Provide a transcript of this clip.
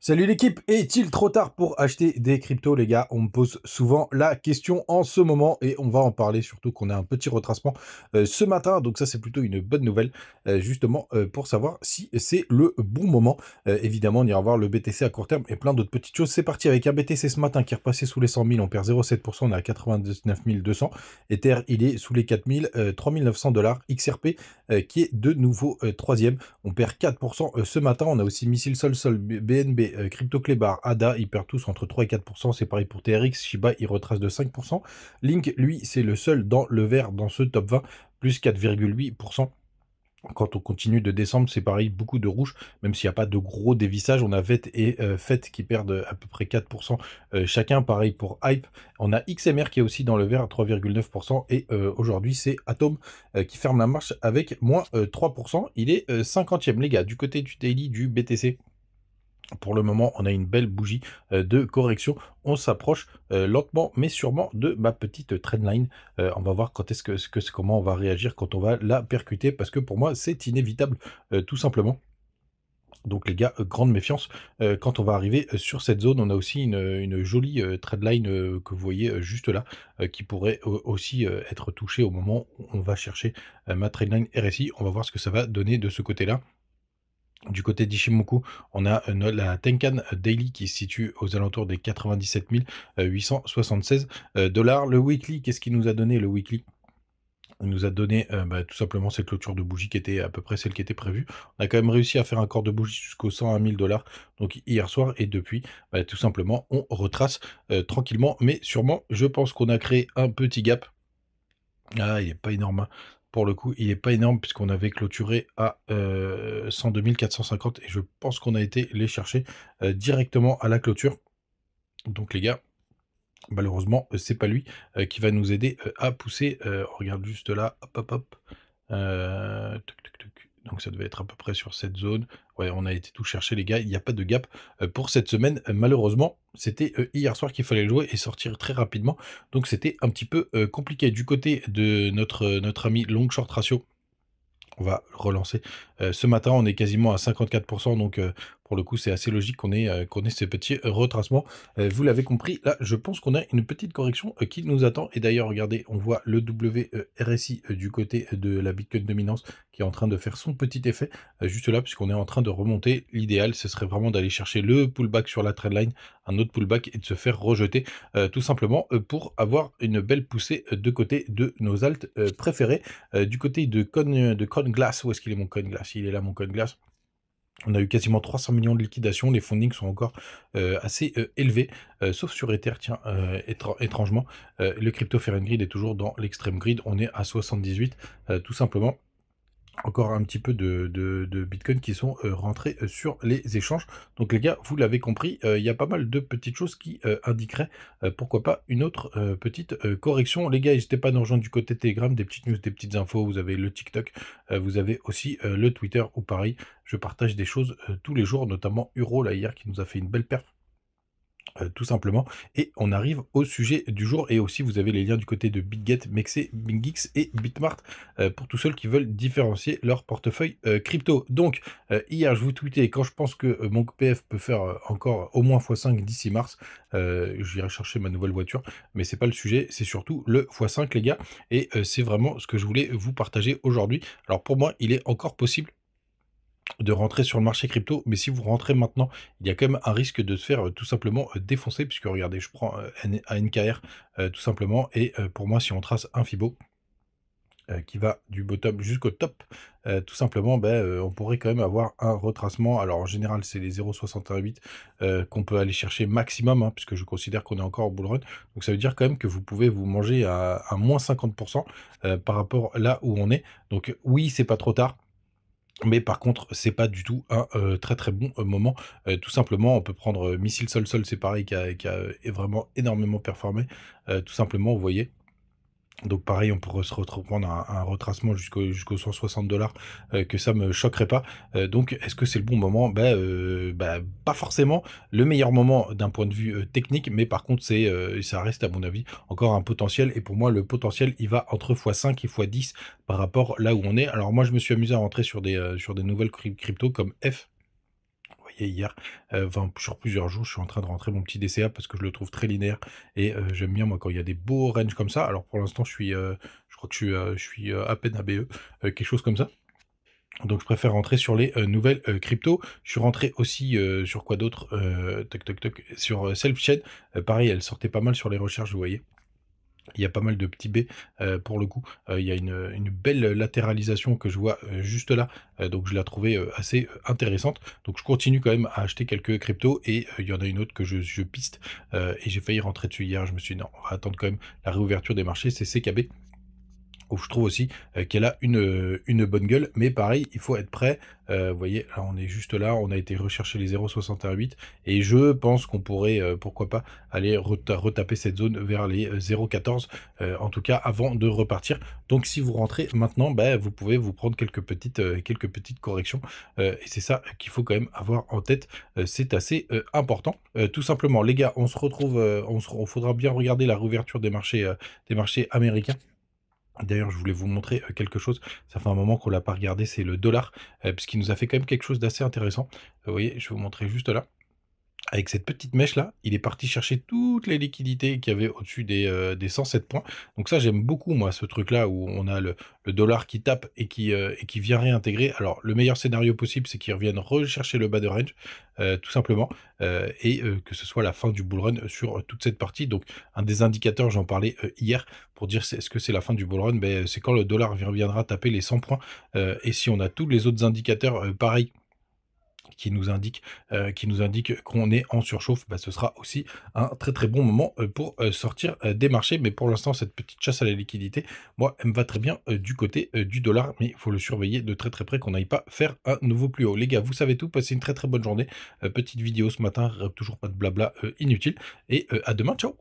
Salut l'équipe, est-il trop tard pour acheter des cryptos les gars? On me pose souvent la question en ce moment et on va en parler, surtout qu'on a un petit retracement ce matin, donc ça c'est plutôt une bonne nouvelle, justement pour savoir si c'est le bon moment. Évidemment on ira voir le BTC à court terme et plein d'autres petites choses. C'est parti avec un BTC ce matin qui est repassé sous les 100 000, on perd 0,7%, on est à 99 200. Ether il est sous les 4000, 3900 $, XRP qui est de nouveau troisième, on perd 4% ce matin. On a aussi Missile Sol Sol, BNB, Crypto Clébar, ADA, ils perdent tous entre 3 et 4%. C'est pareil pour TRX, Shiba, il retrace de 5%. Link, lui, c'est le seul dans le vert dans ce top 20, plus 4,8%. Quand on continue de descendre, c'est pareil, beaucoup de rouge, même s'il n'y a pas de gros dévissage. On a VET et FET qui perdent à peu près 4% chacun. Pareil pour Hype. On a XMR qui est aussi dans le vert à 3,9%. Et aujourd'hui, c'est Atom qui ferme la marche avec moins 3%. Il est 50e, les gars, du côté du daily du BTC. Pour le moment, on a une belle bougie de correction. On s'approche lentement mais sûrement de ma petite trendline. On va voir quand comment on va réagir quand on va la percuter, parce que pour moi, c'est inévitable, tout simplement. Donc les gars, grande méfiance quand on va arriver sur cette zone. On a aussi une jolie trendline que vous voyez juste là, qui pourrait aussi être touchée au moment où on va chercher ma trendline RSI. On va voir ce que ça va donner de ce côté-là. Du côté d'Ishimoku, on a la Tenkan Daily qui se situe aux alentours des 97 876 $. Le weekly, qu'est-ce qu'il nous a donné le weekly? Il nous a donné tout simplement cette clôture de bougie qui était à peu près celle qui était prévue. On a quand même réussi à faire un corps de bougie jusqu'aux 101 000 $, donc hier soir, et depuis, tout simplement, on retrace tranquillement, mais sûrement. Je pense qu'on a créé un petit gap. Ah, il n'est pas énorme, hein. Pour le coup, il n'est pas énorme puisqu'on avait clôturé à 102 450 et je pense qu'on a été les chercher directement à la clôture. Donc les gars, malheureusement, c'est pas lui qui va nous aider à pousser. On regarde juste là, hop, hop, hop. Tuc, tuc, tuc. Donc ça devait être à peu près sur cette zone. Ouais, on a été tout chercher les gars, il n'y a pas de gap pour cette semaine. Malheureusement, c'était hier soir qu'il fallait le jouer et sortir très rapidement. Donc c'était un petit peu compliqué. Du côté de notre ami Long Short Ratio, on va relancer. Ce matin, on est quasiment à 54%, donc pour le coup, c'est assez logique qu'on ait ces petits retracements. Vous l'avez compris, là, je pense qu'on a une petite correction qui nous attend. Et d'ailleurs, regardez, on voit le WRSI du côté de la Bitcoin dominance qui est en train de faire son petit effet juste là, puisqu'on est en train de remonter. L'idéal, ce serait vraiment d'aller chercher le pullback sur la trendline, un autre pullback, et de se faire rejeter tout simplement pour avoir une belle poussée de côté de nos alts préférés. Du côté de CoinGlass, où est-ce qu'il est mon CoinGlass? Il est là mon CoinGlass. On a eu quasiment 300 millions de liquidations, les fundings sont encore assez élevés, sauf sur Ether, tiens, étrangement. Le crypto Grid est toujours dans l'extrême grid, on est à 78, tout simplement. Encore un petit peu de Bitcoin qui sont rentrés sur les échanges. Donc les gars, vous l'avez compris, il y a pas mal de petites choses qui indiqueraient pourquoi pas une autre petite correction. Les gars, n'hésitez pas à nous rejoindre du côté Telegram, des petites news, des petites infos. Vous avez le TikTok, vous avez aussi le Twitter, où pareil, je partage des choses tous les jours, notamment Uro là hier qui nous a fait une belle perf. Tout simplement, et on arrive au sujet du jour. Et aussi vous avez les liens du côté de BitGet, Mexer, BingX et Bitmart pour tous ceux qui veulent différencier leur portefeuille crypto. Donc hier je vous tweetais, quand je pense que mon PF peut faire encore au moins x5 d'ici mars, j'irai chercher ma nouvelle voiture, mais c'est pas le sujet, c'est surtout le x5 les gars, et c'est vraiment ce que je voulais vous partager aujourd'hui. Alors pour moi, il est encore possible de rentrer sur le marché crypto, mais si vous rentrez maintenant, il y a quand même un risque de se faire tout simplement défoncer, puisque regardez, je prends NKR tout simplement, et pour moi, si on trace un Fibo qui va du bottom jusqu'au top, tout simplement, on pourrait quand même avoir un retracement. Alors en général, c'est les 0,68 qu'on peut aller chercher maximum, hein, puisque je considère qu'on est encore au bull run. Donc ça veut dire quand même que vous pouvez vous manger à moins 50% par rapport là où on est. Donc oui, c'est pas trop tard. Mais par contre, c'est pas du tout un très très bon moment. Tout simplement, on peut prendre Missile Sol Sol, c'est pareil, qui a vraiment énormément performé. Tout simplement, vous voyez. Donc pareil, on pourrait se reprendre un retracement jusqu'aux 160 $, que ça me choquerait pas. Donc est-ce que c'est le bon moment? Pas forcément le meilleur moment d'un point de vue technique, mais par contre ça reste à mon avis encore un potentiel. Et pour moi, le potentiel, il va entre x5 et x10 par rapport là où on est. Alors moi, je me suis amusé à rentrer sur des nouvelles cryptos comme F. Vous voyez hier, enfin sur plusieurs jours, je suis en train de rentrer mon petit DCA parce que je le trouve très linéaire et j'aime bien moi quand il y a des beaux ranges comme ça. Alors pour l'instant je crois que je suis à peine à BE, quelque chose comme ça. Donc je préfère rentrer sur les, nouvelles, cryptos. Je suis rentré aussi, sur quoi d'autre? Toc toc toc, sur, Selfchain, pareil, elle sortait pas mal sur les recherches, vous voyez? Il y a pas mal de petits B, pour le coup. Il y a une belle latéralisation que je vois, juste là, donc je la trouvais, assez, intéressante. Donc je continue quand même à acheter quelques cryptos et il y en a une autre que je piste, et j'ai failli rentrer dessus hier. Je me suis dit: «Non, on va attendre quand même la réouverture des marchés», c'est CKB. Où je trouve aussi, qu'elle a une bonne gueule, mais pareil, il faut être prêt. Vous voyez, là, on est juste là, on a été rechercher les 0,68 et je pense qu'on pourrait, pourquoi pas, aller retaper cette zone vers les, 0,14, en tout cas avant de repartir. Donc si vous rentrez maintenant, bah, vous pouvez vous prendre quelques petites corrections, et c'est ça qu'il faut quand même avoir en tête, c'est assez, important. Tout simplement, les gars, on se retrouve, on faudra bien regarder la réouverture des marchés américains. D'ailleurs, je voulais vous montrer, quelque chose. Ça fait un moment qu'on l'a pas regardé, c'est le dollar, puisqu'il nous a fait quand même quelque chose d'assez intéressant. Vous voyez, je vais vous montrer juste là. Avec cette petite mèche là, il est parti chercher toutes les liquidités qu'il y avait au-dessus des 107 points. Donc ça, j'aime beaucoup moi ce truc là où on a le dollar qui tape et qui vient réintégrer. Alors le meilleur scénario possible, c'est qu'il revienne rechercher le bas de range, tout simplement, que ce soit la fin du bull run sur, toute cette partie. Donc un des indicateurs, j'en parlais, hier pour dire est-ce que c'est la fin du bull run? Beh, c'est quand le dollar reviendra taper les 100 points, et si on a tous les autres indicateurs, pareils qui nous indique qu'on est en surchauffe, bah, ce sera aussi un très, très bon moment, pour, sortir, des marchés. Mais pour l'instant, cette petite chasse à la liquidité, moi, elle me va très bien, du côté, du dollar, mais il faut le surveiller de très, très près qu'on n'aille pas faire un nouveau plus haut. Les gars, vous savez tout, passez une très, très bonne journée. Petite vidéo ce matin, toujours pas de blabla, inutile et à demain, ciao!